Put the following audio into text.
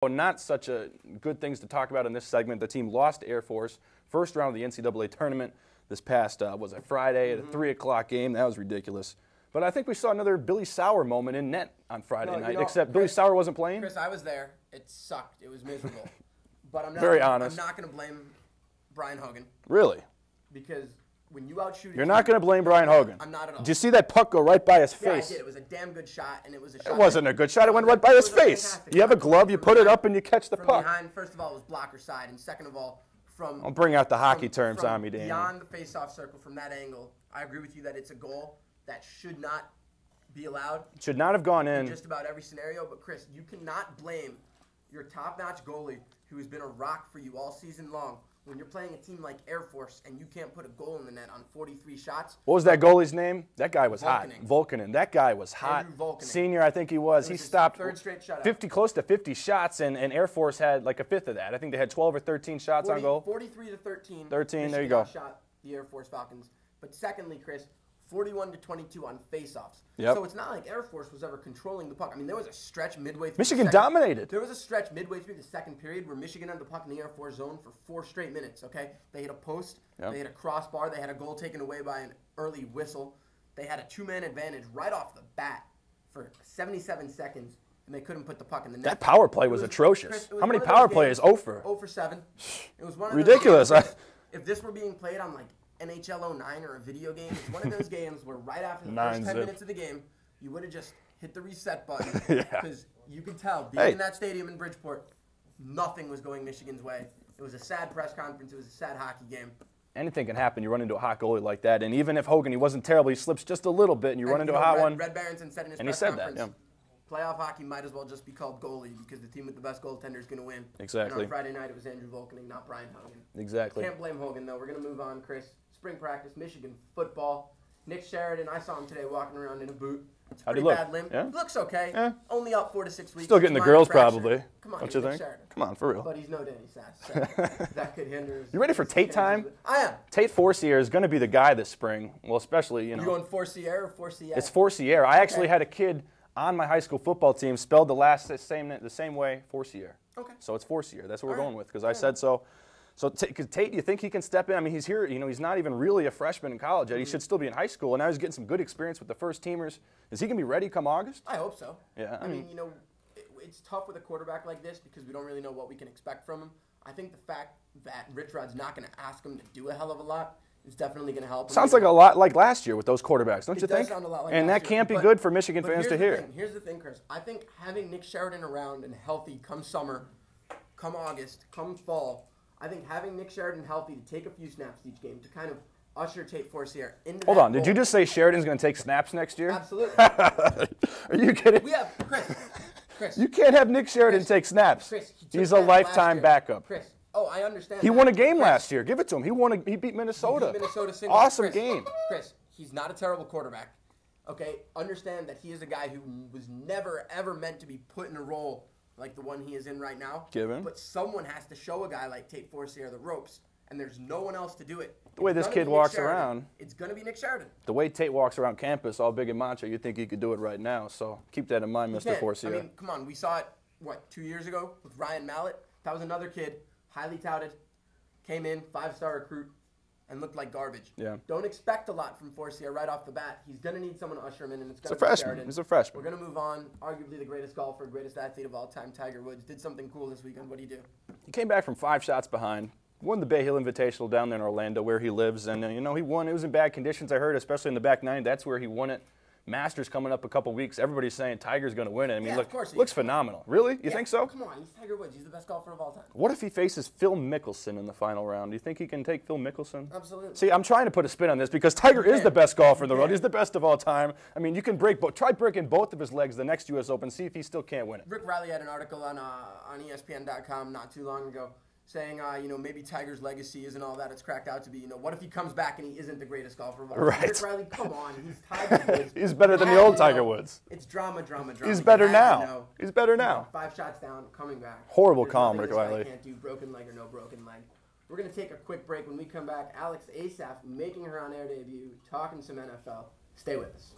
Not such a good things to talk about in this segment. The team lost to Air Force, first round of the NCAA tournament this past, was it Friday at a 3 o'clock game? That was ridiculous. But I think we saw another Billy Sauer moment in net on Friday night, except Billy Sauer wasn't playing. Chris, I was there. It sucked. It was miserable. But I'm not very honest. I'm not going to blame Brian Hogan. Really? Because when you outshoot You're not going to blame Brian Hogan. I'm not at all. Did you see that puck go right by his face? Yeah, I did. It was a damn good shot, and it was a shot. It wasn't a good shot. It went right by his face. You have a glove, you put it up, and you catch the puck. Behind, first of all, it was blocker side, and second of all, from... I'll bring out the hockey terms on me, Dan. Beyond the face-off circle, from that angle, I agree with you that it's a goal that should not be allowed. Should not have gone in. Just about every scenario, but Chris, you cannot blame your top-notch goalie who has been a rock for you all season long when you're playing a team like Air Force and you can't put a goal in the net on 43 shots. What was that goalie's name? That guy was hot. Volkanen. That guy was hot. Senior, I think he was. He stopped third straight shutout. 50, close to 50 shots, and Air Force had like a fifth of that. I think they had 12 or 13 shots on goal. 43 to 13. 13, there you go. Shot the Air Force Falcons. But secondly, Chris, 41 to 22 on faceoffs. Yep. So it's not like Air Force was ever controlling the puck. I mean, there was a stretch midway through. Michigan dominated. There was a stretch midway through the second period where Michigan had the puck in the Air Force zone for 4 straight minutes, okay? They hit a post, they hit a crossbar, they had a goal taken away by an early whistle. They had a 2-man advantage right off the bat for 77 seconds, and they couldn't put the puck in the net. That power play was atrocious. How many power plays? 0 for? 0 for 7. It was one of ridiculous. Those games, if this were being played on, like, NHL 09 or a video game, it's one of those games where right after the first 10 minutes of the game, you would have just hit the reset button because you could tell, being in that stadium in Bridgeport, nothing was going Michigan's way. It was a sad press conference. It was a sad hockey game. Anything can happen. You run into a hot goalie like that, and even if Hogan, he wasn't terrible, he slips just a little bit, and you run into a hot one. Red Barrington said in his press conference, playoff hockey might as well just be called goalie because the team with the best goaltender is going to win. Exactly. And on Friday night, it was Andrew Volkanen, not Brian Hogan. Exactly. Can't blame Hogan, though. We're going to move on, Chris. Spring practice, Michigan football. Nick Sheridan, I saw him today walking around in a boot. It's a pretty bad limp. Yeah? Looks okay. Yeah. Only out 4 to 6 weeks. Still getting the girls probably. Come on, don't you think? Sheridan. Come on, for real. But he's no Danny Sass. So that could hinder his. You ready for Tate time? I am. Tate Forcier is going to be the guy this spring. Well, especially, you know. You going Forcier or Forcier? It's Forcier. I actually had a kid on my high school football team spelled the same way, Forcier. Okay. So it's Forcier. That's what we're going with because I said so. So Tate, do you think he can step in? I mean, he's here. You know, he's not even really a freshman in college yet. He should still be in high school, and now he's getting some good experience with the first teamers. Is he gonna be ready come August? I hope so. Yeah. I mean, you know, it's tough with a quarterback like this because we don't really know what we can expect from him. I think the fact that Rich Rod's not going to ask him to do a hell of a lot is definitely going to help him. Sounds like a lot like last year with those quarterbacks, don't you think? It does sound a lot like and last that can't be good for Michigan fans to hear. Here's the thing, Chris. I think having Nick Sheridan around and healthy come summer, come August, come fall, I think having Nick Sheridan healthy to take a few snaps each game to kind of usher Tate Forcier into Hold on. Did you just say Sheridan's going to take snaps next year? Absolutely. Are you kidding? We have Chris. You can't have Nick Sheridan take snaps. Chris, he's a lifetime backup. Chris. Oh, I understand. He won a game last year. Give it to him. He beat Minnesota. He beat Minnesota singles. Awesome game. Chris, he's not a terrible quarterback. Okay, understand that he is a guy who was never ever meant to be put in a role like the one he is in right now. But someone has to show a guy like Tate Forcier the ropes, and there's no one else to do it. The way this kid walks around. It's going to be Nick Sheridan. The way Tate walks around campus, all big and macho, you'd think he could do it right now. So keep that in mind, Mr. Forcier. I mean, come on. We saw it, 2 years ago with Ryan Mallett? That was another kid, highly touted, came in, 5-star recruit, and looked like garbage. Yeah. Don't expect a lot from Forcier right off the bat. He's going to need someone to usher him in, and it's going to be Sheridan. He's a freshman. We're going to move on. Arguably the greatest golfer, greatest athlete of all time, Tiger Woods, did something cool this weekend. What did he do? He came back from 5 shots behind. Won the Bay Hill Invitational down there in Orlando where he lives. And, you know, he won. It was in bad conditions, I heard, especially in the back nine. That's where he won it. Masters coming up a couple weeks. Everybody's saying Tiger's going to win it. I mean, looks phenomenal. Really? You think so? Come on. He's Tiger Woods. He's the best golfer of all time. What if he faces Phil Mickelson in the final round? Do you think he can take Phil Mickelson? Absolutely. See, I'm trying to put a spin on this because Tiger is the best golfer in the world. He's the best of all time. I mean, you can try breaking both of his legs the next U.S. Open, see if he still can't win it. Rick Riley had an article on ESPN.com not too long ago saying, you know, maybe Tiger's legacy isn't all that it's cracked out to be. You know, what if he comes back and he isn't the greatest golfer of all time? Right. Rick Riley, come on. He's Tiger Woods. He's better than the old Tiger Woods. It's drama. He's better now. He's better now. 5 shots down, coming back. Horrible calm, Rick Riley. Can't do broken leg or no broken leg. We're going to take a quick break. When we come back, Alex Asaf making her on-air debut, talking some NFL. Stay with us.